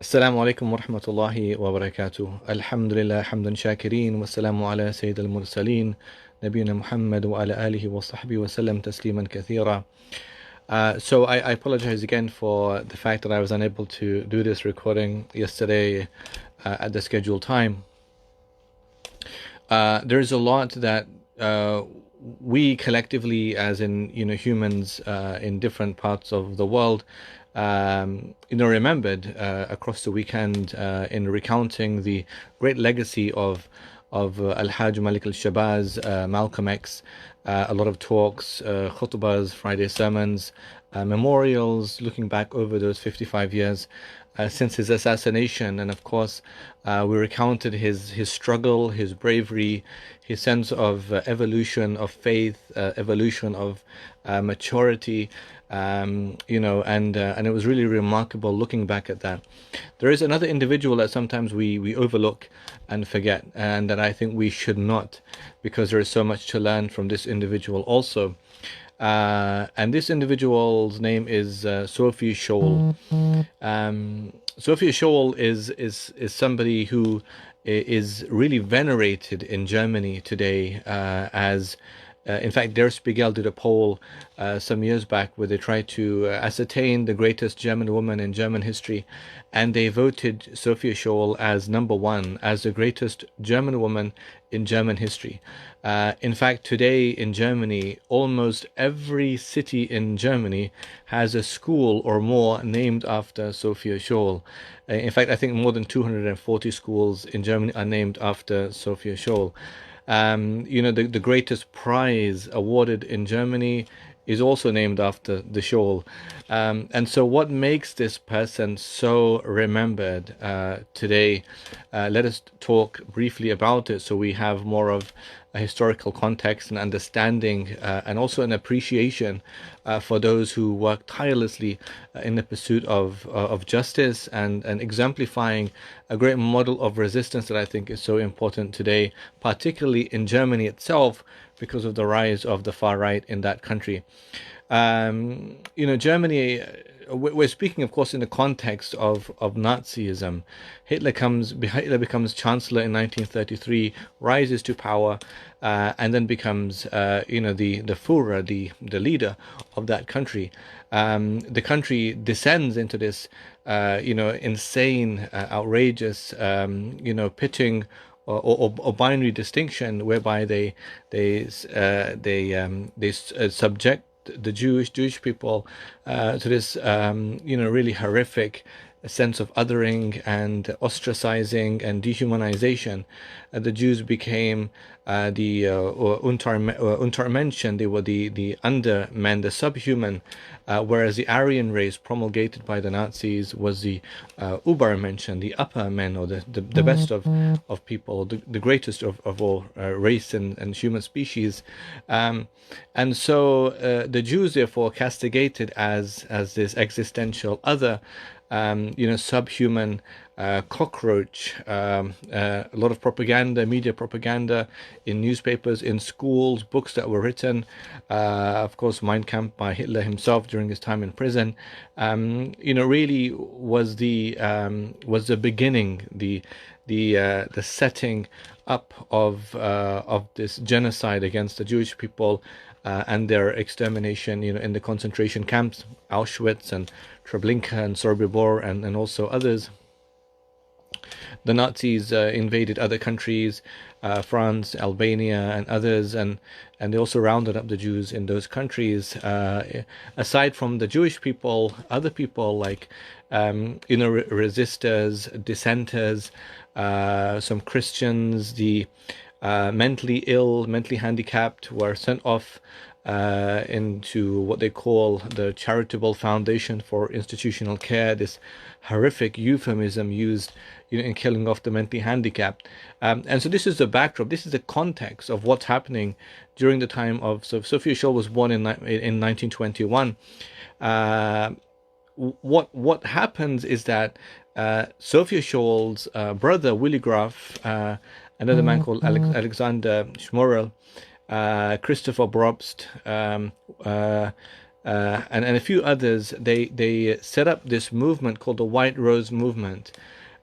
السلام عليكم ورحمة الله وبركاته. الحمد لله حمدا شاكرين والسلام على سيد المرسلين نبينا محمد وعلى آله وصحبه وسلم تسليما كثيرا. So I apologize again for the fact that I was unable to do this recording yesterday at the scheduled time. There's a lot that we collectively, as in humans in different parts of the world, remembered across the weekend in recounting the great legacy of Al-Hajj Malik al-Shabazz, Malcolm X. A lot of talks, khutbahs, Friday sermons, memorials, looking back over those 55 years since his assassination. And of course, we recounted his struggle, his bravery, his sense of evolution of faith, evolution of maturity, and it was really remarkable looking back at that. There is another individual that sometimes we overlook and forget, and that I think we should not, because there is so much to learn from this individual also. And this individual's name is Sophie Scholl. Sophie Scholl is somebody who is really venerated in Germany today as in fact, Der Spiegel did a poll some years back where they tried to ascertain the greatest German woman in German history, and they voted Sophie Scholl as number one, as the greatest German woman in German history. In fact, today in Germany, almost every city in Germany has a school or more named after Sophie Scholl. In fact, I think more than 240 schools in Germany are named after Sophie Scholl. The greatest prize awarded in Germany is also named after the Scholl. And so what makes this person so remembered today? Let us talk briefly about it so we have more of a historical context and understanding, and also an appreciation for those who work tirelessly in the pursuit of justice, and exemplifying a great model of resistance that I think is so important today, particularly in Germany itself, because of the rise of the far right in that country. Germany, we're speaking, of course, in the context of Nazism. Hitler becomes chancellor in 1933, rises to power, and then becomes, the Führer, the leader of that country. The country descends into this, insane, outrageous, pitting or binary distinction, whereby they subject the Jewish people to this really horrific sense of othering and ostracizing and dehumanization. The Jews became the Untermenschen. They were the undermen, the subhuman, whereas the Aryan race promulgated by the Nazis was the Übermenschen, the upper men, or the best of people, the greatest of all race and human species. And so the Jews, therefore, castigated as this existential other, subhuman cockroach. A lot of propaganda, media propaganda in newspapers, in schools, books that were written. Of course, Mein Kampf by Hitler himself during his time in prison. Really was the beginning, the setting up of this genocide against the Jewish people, and their extermination, in the concentration camps, Auschwitz and Treblinka and Sobibor, and also others. The Nazis invaded other countries, France, Albania, and others, and they also rounded up the Jews in those countries. Aside from the Jewish people, other people like resistors, dissenters, some Christians, the mentally ill, mentally handicapped were sent off into what they call the Charitable Foundation for Institutional Care, this horrific euphemism used in killing off the mentally handicapped. And so this is the backdrop, this is the context of what's happening during the time of, so Sophie Scholl was born in 1921. What happens is that Sophie Scholl's brother, Willy Graf, another man called Alexander Schmorell, Christopher Brobst, and a few others, they set up this movement called the White Rose Movement.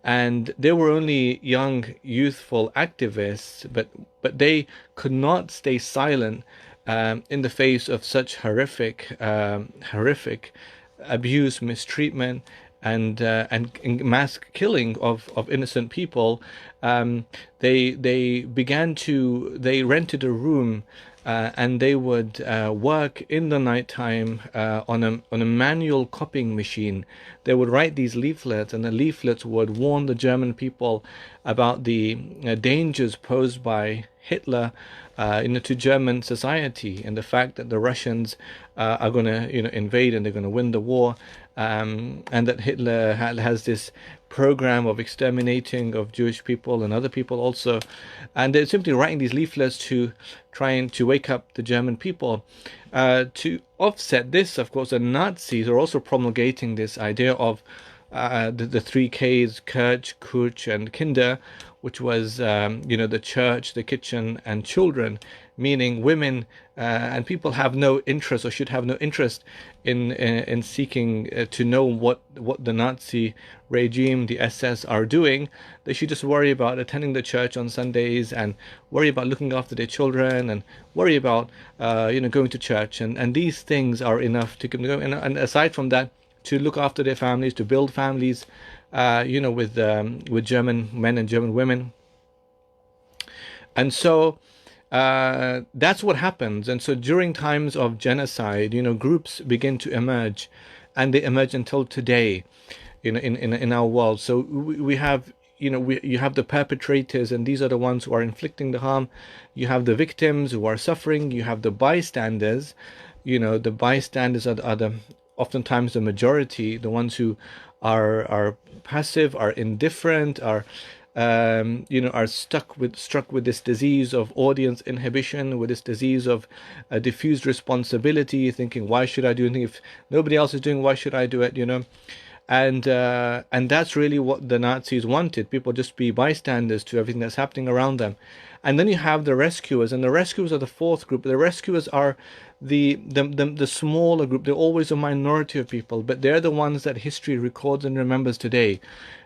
And they were only young, youthful activists, but they could not stay silent in the face of such horrific abuse, mistreatment, and mass killing of innocent people. They rented a room, and they would work in the nighttime on a manual copying machine. They would write these leaflets, and the leaflets would warn the German people about the dangers posed by Hitler, to German society, and the fact that the Russians are going to, invade, and they're going to win the war, and that Hitler has this program of exterminating of Jewish people and other people also. And they're simply writing these leaflets to trying to wake up the German people. To offset this, of course, the Nazis are also promulgating this idea of the three Ks: Kirch, Kuch, and Kinder, which was, the church, the kitchen, and children, meaning women and people have no interest, or should have no interest in seeking to know what the Nazi regime, the SS, are doing. They should just worry about attending the church on Sundays, and worry about looking after their children, and worry about going to church, and these things are enough to keep them going. And aside from that, to look after their families, to build families, with German men and German women. And so that's what happens. And so during times of genocide, groups begin to emerge, and they emerge until today, in our world. So we have, you have the perpetrators, and these are the ones who are inflicting the harm. You have the victims who are suffering. You have the bystanders. The bystanders are the oftentimes the majority, the ones who are passive, are indifferent, are struck with this disease of audience inhibition, with this disease of diffused responsibility, thinking, why should I do anything if nobody else is doing? Why should I do it? And that's really what the Nazis wanted. People just be bystanders to everything that's happening around them. And then you have the rescuers, and the rescuers are the fourth group. The rescuers are the smaller group. They're always a minority of people, but they're the ones that history records and remembers today.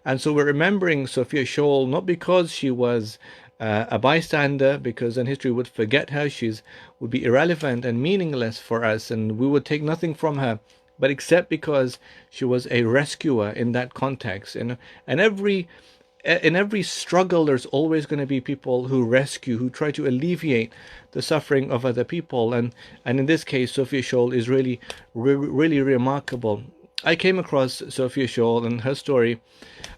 And so we're remembering Sophie Scholl not because she was a bystander, because then history would forget her. Would be irrelevant and meaningless for us, and we would take nothing from her, but except because she was a rescuer in that context. And in every struggle, there's always going to be people who rescue, who try to alleviate the suffering of other people. And in this case, Sophie Scholl is really remarkable. I came across Sophie Scholl and her story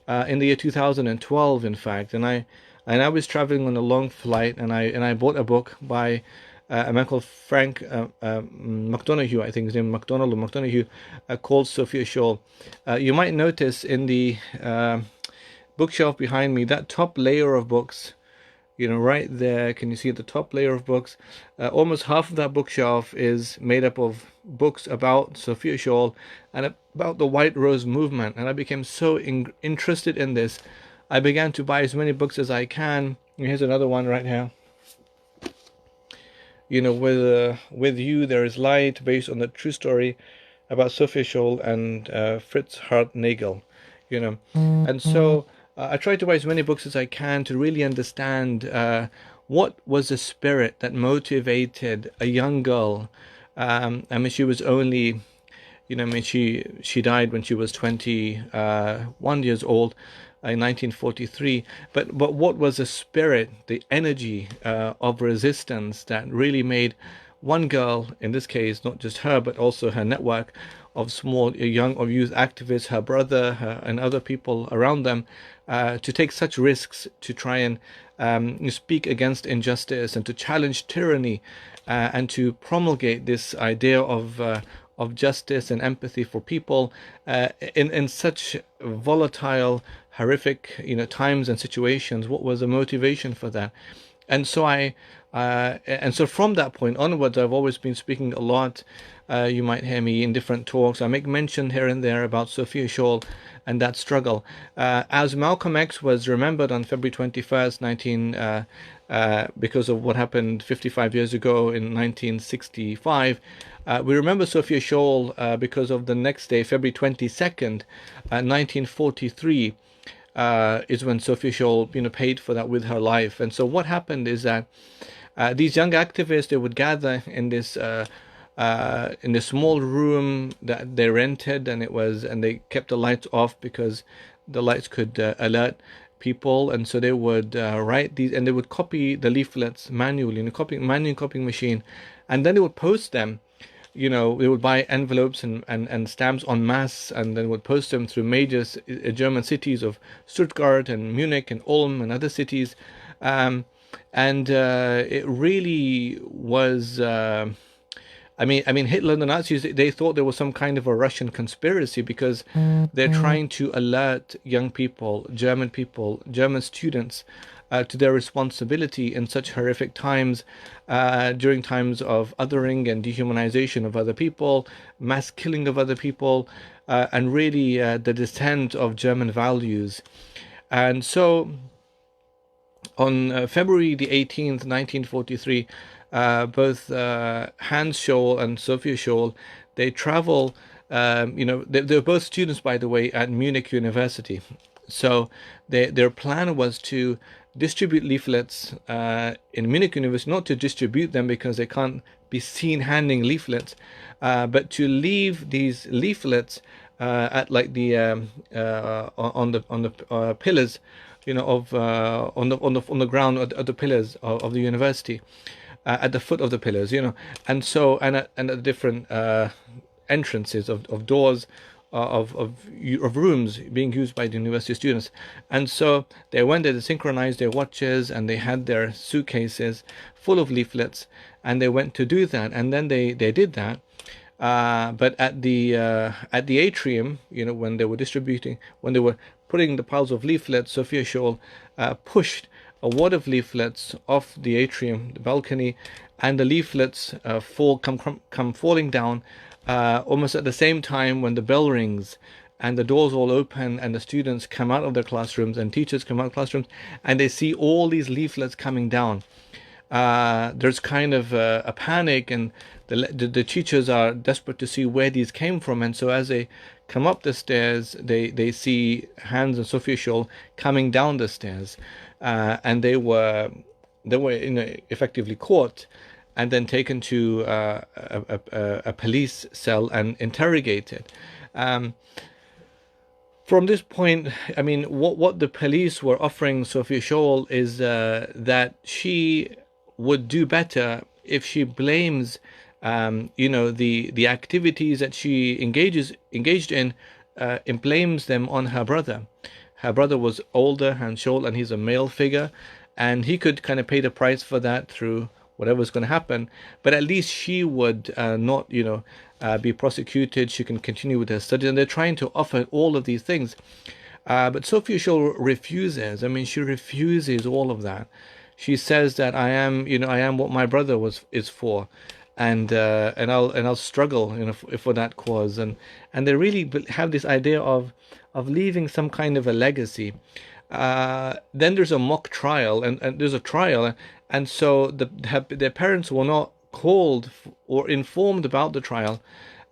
in the year 2012, in fact. And I was traveling on a long flight, and I bought a book by a man called Frank McDonough, I think his name, McDonald or McDonough, called Sophie Scholl. You might notice in the bookshelf behind me, that top layer of books, right there, can you see the top layer of books? Almost half of that bookshelf is made up of books about Sophie Scholl and about the White Rose movement. And I became so interested in this, I began to buy as many books as I can. Here's another one right here. With You There Is Light, based on the true story about Sophie Scholl and Fritz Hartnagel. And so I try to buy as many books as I can to really understand what was the spirit that motivated a young girl. She was only, she died when she was 21 years old in 1943. But what was the spirit, the energy of resistance that really made one girl, in this case, not just her, but also her network of youth activists, her brother, and other people around them, to take such risks to try and speak against injustice and to challenge tyranny, and to promulgate this idea of justice and empathy for people in such volatile, horrific times and situations. What was the motivation for that? And so so from that point onwards, I've always been speaking a lot. You might hear me in different talks. I make mention here and there about Sophie Scholl and that struggle. As Malcolm X was remembered on February 21st, because of what happened 55 years ago in 1965. We remember Sophie Scholl because of the next day, February 22nd, 1943, is when Sophie Scholl, paid for that with her life. And so what happened is that these young activists, they would gather in this small room that they rented, and they kept the lights off because the lights could alert people. And so they would write these, and they would copy the leaflets manually in a manual copying machine, and then they would post them. They would buy envelopes and stamps en masse, and then would post them through major German cities of Stuttgart and Munich and Ulm and other cities. And it really was. I mean, Hitler and the Nazis, they thought there was some kind of a Russian conspiracy, because they're trying to alert young people, German students, to their responsibility in such horrific times, during times of othering and dehumanization of other people, mass killing of other people, and really the descent of German values. And so on February the 18th, 1943, both Hans Scholl and Sophie Scholl, they travel, they're both students, by the way, at Munich University. So their plan was to distribute leaflets in Munich University, not to distribute them because they can't be seen handing leaflets, but to leave these leaflets at like the on the pillars, of on the ground of the pillars of the university, at the foot of the pillars, and so and at different entrances of doors of rooms being used by the university students. And so they went there to synchronize their watches, and they had their suitcases full of leaflets, and they went to do that. And then they did that. But at the atrium, when they were putting the piles of leaflets, Sophie Scholl pushed a wad of leaflets off the atrium, the balcony, and the leaflets come falling down almost at the same time when the bell rings and the doors all open and the students come out of their classrooms and teachers come out of classrooms, and they see all these leaflets coming down. There's kind of a panic, and the teachers are desperate to see where these came from. And so as they come up the stairs, they see Hans and Sophie Scholl coming down the stairs, and they were effectively caught and then taken to a police cell and interrogated. From this point, I mean, what the police were offering Sophie Scholl is that she would do better if she blames, the activities that she engaged in, and blames them on her brother. Her brother was older, Hans Scholl, and he's a male figure, and he could kind of pay the price for that through whatever's going to happen. But at least she would not, be prosecuted. She can continue with her studies, and they're trying to offer all of these things. But Sophie Scholl refuses. I mean, she refuses all of that. She says that I am what my brother is for, and I'll struggle, for that cause. And they really have this idea of leaving some kind of a legacy. Then there's a mock trial, and there's a trial, and so their parents were not called or informed about the trial.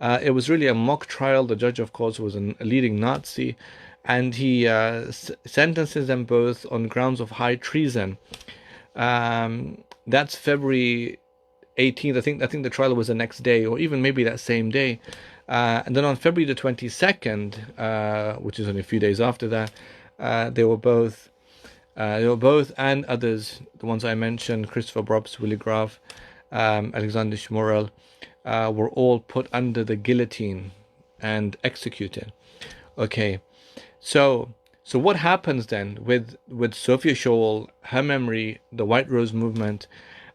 It was really a mock trial. The judge, of course, was a leading Nazi, and he sentences them both on grounds of high treason. That's February 18th. I think the trial was the next day, or even maybe that same day. And then on February the 22nd, which is only a few days after that, they were both, and others, the ones I mentioned, Christopher Brobst, Willy Graf, Alexander Schmorell, were all put under the guillotine and executed. Okay, so what happens then with Sophie Scholl, her memory, the White Rose movement?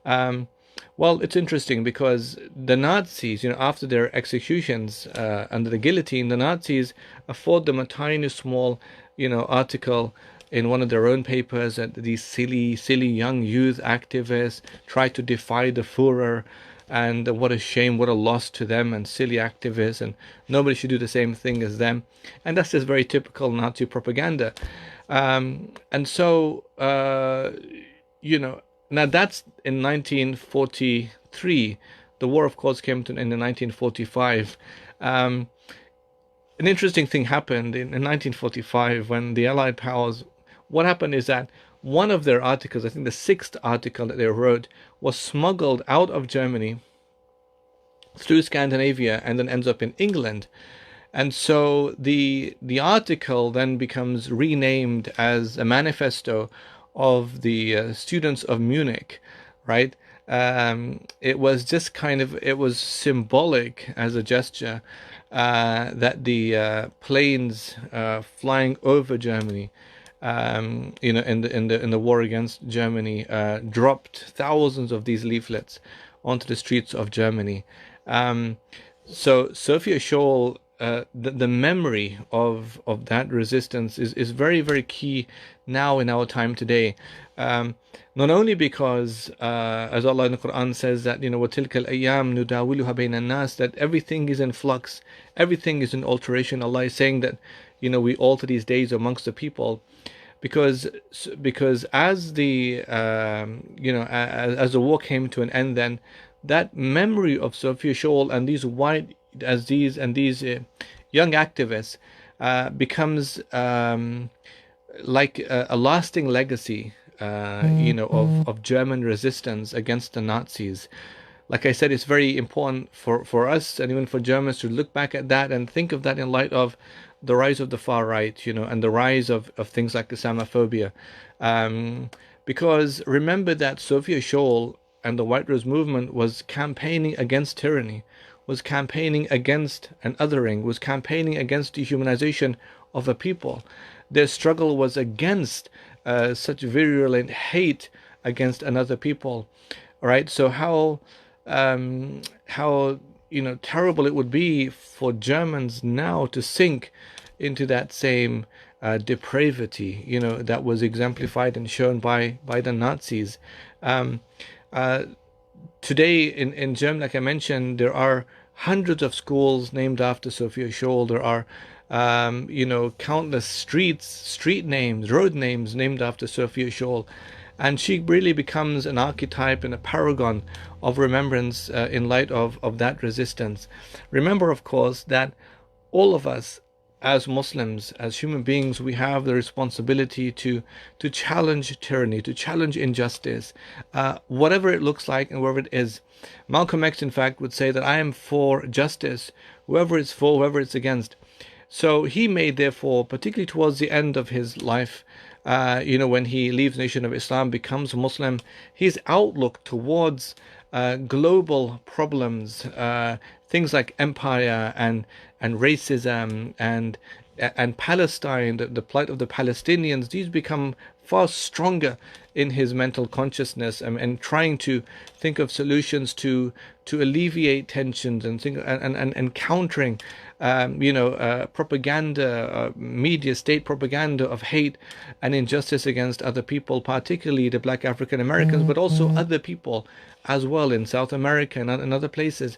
Well, it's interesting because the Nazis, after their executions under the guillotine, the Nazis afford them a tiny small, article in one of their own papers that these silly young youth activists try to defy the Führer, and what a shame, what a loss to them and silly activists, and nobody should do the same thing as them. And that's just very typical Nazi propaganda. And so, Now that's in 1943. The war, of course, came to an end in 1945. Um, an interesting thing happened in 1945 when the Allied powers. What happened is that one of their articles, I think the sixth article that they wrote, was smuggled out of Germany through Scandinavia and then ends up in England. And so the article then becomes renamed as a manifesto of the students of Munich, right? It was just kind of, it was symbolic as a gesture that the planes flying over Germany, in the war against Germany, dropped thousands of these leaflets onto the streets of Germany. Um, so Sophie Scholl, the memory of that resistance is very, very key now in our time today. Not only because, as Allah in the Quran says that, وَتِلْكَ الْأَيَّامُ نُدَاوِلُهَا بَيْنَ النَّاسِ, that everything is in flux, everything is in alteration. Allah is saying that, we alter these days amongst the people. Because as the as the war came to an end, then that memory of Sophia Scholl and these young activists becomes like a lasting legacy, of German resistance against the Nazis. Like I said, it's very important for us and even for Germans to look back at that and think of that in light of the rise of the far right, and the rise of things like Islamophobia. Because remember that Sophia Scholl and the White Rose movement was campaigning against tyranny, was campaigning against an othering, was campaigning against dehumanization of a people. Their struggle was against such virulent hate against another people. All right, so how terrible it would be for Germans now to sink into that same depravity, that was exemplified and shown by the Nazis. Today in Germany, like I mentioned, there are hundreds of schools named after Sophia Scholl. There are countless street names, road names named after Sophia Scholl. And she really becomes an archetype and a paragon of remembrance in light of that resistance. Remember, of course, that all of us as Muslims, as human beings, we have the responsibility to challenge tyranny, to challenge injustice, whatever it looks like and wherever it is. Malcolm X, in fact, would say that I am for justice, whoever it's for, whoever it's against. So he made, therefore, particularly towards the end of his life, when he leaves the Nation of Islam, becomes a Muslim, his outlook towards global problems, things like empire and racism and Palestine, the plight of the Palestinians, these become far stronger in his mental consciousness, and trying to think of solutions to alleviate tensions and countering propaganda, media, state propaganda of hate and injustice against other people, particularly the Black African Americans, but also other people as well in South America and other places.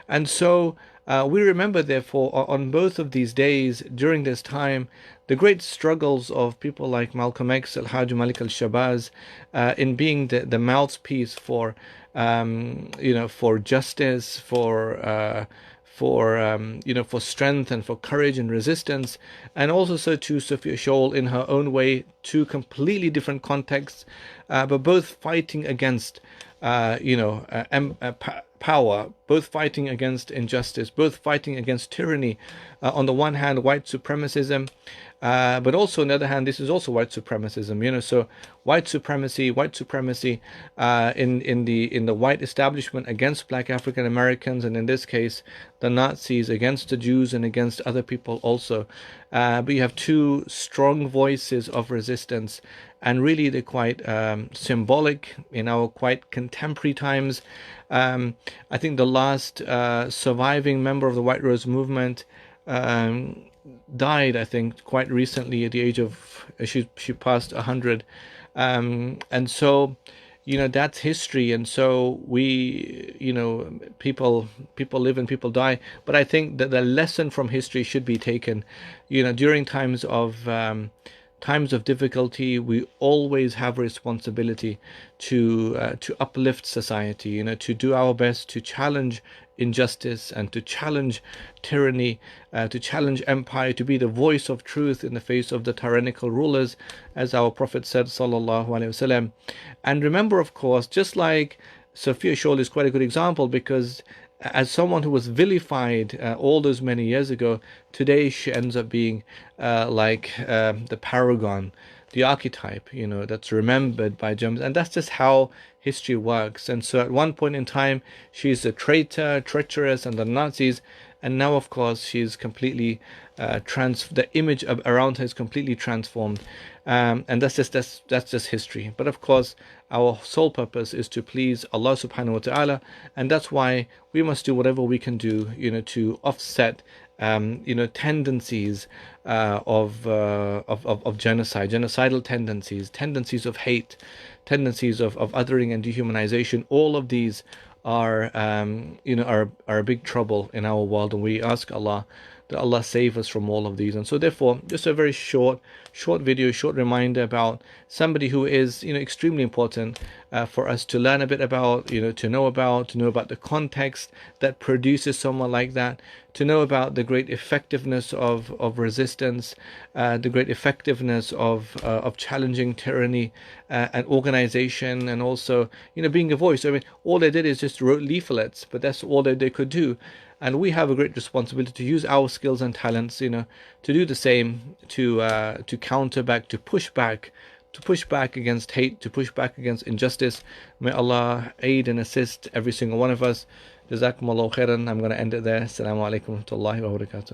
And so we remember, therefore, on both of these days during this time, the great struggles of people like Malcolm X, Al-Hajj Malik al-Shabazz, in being the mouthpiece for justice, for strength and for courage and resistance, and also so to Sophia Scholl in her own way, two completely different contexts, but both fighting against power, both fighting against injustice, both fighting against tyranny. On the one hand, white supremacism, but also on the other hand, this is also white supremacism. So white supremacy in the white establishment against Black African Americans, and in this case, the Nazis against the Jews and against other people also. But you have two strong voices of resistance, and really they're quite symbolic in our quite contemporary times. I think the last surviving member of the White Rose movement died, I think, quite recently at the age of, she passed 100. And so, that's history. And so we, people live and people die. But I think that the lesson from history should be taken, during times of times of difficulty, we always have a responsibility to uplift society, to do our best to challenge injustice and to challenge tyranny, to challenge empire, to be the voice of truth in the face of the tyrannical rulers, as our Prophet said, sallallahu alaihi wasallam. And remember, of course, just like Sophie Scholl is quite a good example, because as someone who was vilified all those many years ago, today she ends up being like the paragon, the archetype, that's remembered by Germans. And that's just how history works. And so at one point in time, she's a traitor, treacherous, and the Nazis. And now, of course, she's completely the image around her is completely transformed. And that's just history. But of course, our sole purpose is to please Allah subhanahu wa ta'ala, and that's why we must do whatever we can do, to offset tendencies of genocide, genocidal tendencies of hate, tendencies of othering and dehumanization. All of these are a big trouble in our world, and we ask Allah that Allah save us from all of these. And so therefore, just a very short video, short reminder about somebody who is extremely important for us to learn a bit about, to know about the context that produces someone like that, to know about the great effectiveness of resistance, the great effectiveness of challenging tyranny and organization, and also being a voice. I mean, all they did is just wrote leaflets, but that's all that they could do. And we have a great responsibility to use our skills and talents, to do the same, to counter back, to push back against hate, to push back against injustice. May Allah aid and assist every single one of us. Jazakumullahu khairan. I'm going to end it there. Assalamu alaikum wa rahmatullahi wa barakatuh.